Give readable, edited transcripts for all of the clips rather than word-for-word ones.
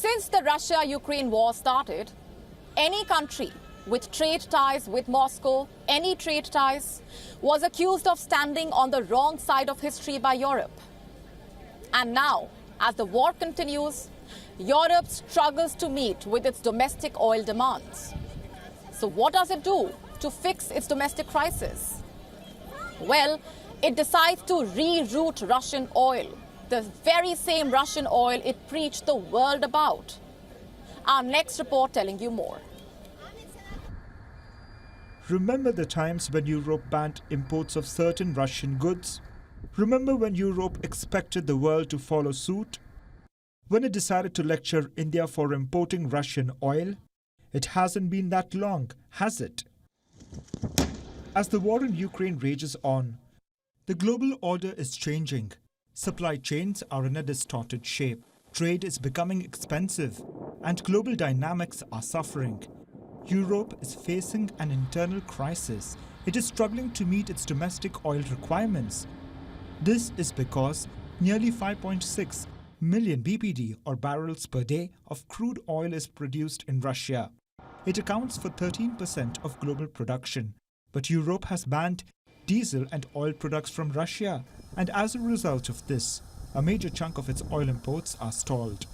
Since the Russia-Ukraine war started, any country with trade ties with Moscow, any trade ties, was accused of standing on the wrong side of history by Europe. And now, as the war continues, Europe struggles to meet with its domestic oil demands. So what does it do to fix its domestic crisis? Well, it decides to reroute Russian oil, the very same Russian oil it preached the world about. Our next report telling you more. Remember the times when Europe banned imports of certain Russian goods? Remember when Europe expected the world to follow suit? When it decided to lecture India for importing Russian oil? It hasn't been that long, has it? As the war in Ukraine rages on, the global order is changing. Supply chains are in a distorted shape. Trade is becoming expensive, and global dynamics are suffering. Europe is facing an internal crisis. It is struggling to meet its domestic oil requirements. This is because nearly 5.6 million BPD or barrels per day of crude oil is produced in Russia. It accounts for 13% of global production. But Europe has banned diesel and oil products from Russia, and as a result of this, a major chunk of its oil imports are stalled.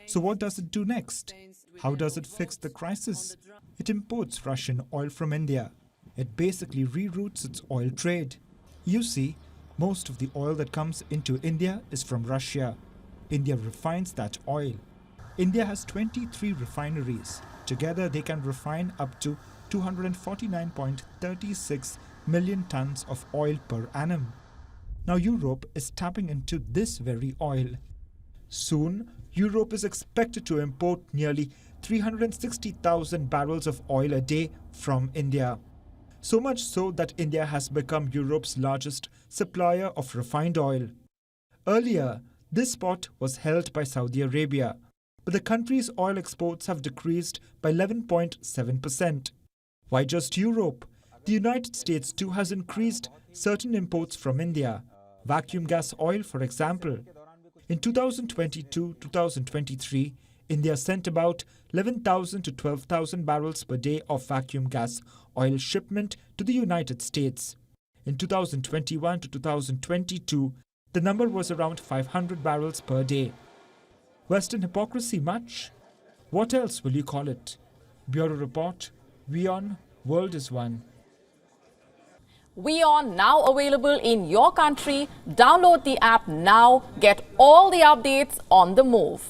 So what does it do next? How does it fix the crisis? It imports Russian oil from India. It basically reroutes its oil trade. You see, most of the oil that comes into India is from Russia. India refines that oil. India has 23 refineries. Together they can refine up to 249.36 million tons of oil per annum. Now Europe is tapping into this very oil. Soon, Europe is expected to import nearly 360,000 barrels of oil a day from India. So much so that India has become Europe's largest supplier of refined oil. Earlier, this spot was held by Saudi Arabia, but the country's oil exports have decreased by 11.7%. Why just Europe? The United States too has increased certain imports from India. Vacuum gas oil, for example. In 2022-2023, India sent about 11,000 to 12,000 barrels per day of vacuum gas oil shipment to the United States. In 2021 to 2022, the number was around 500 barrels per day. Western hypocrisy much? What else will you call it? Bureau Report, WION World is One. WION now available in your country. Download the app now. Get all the updates on the move.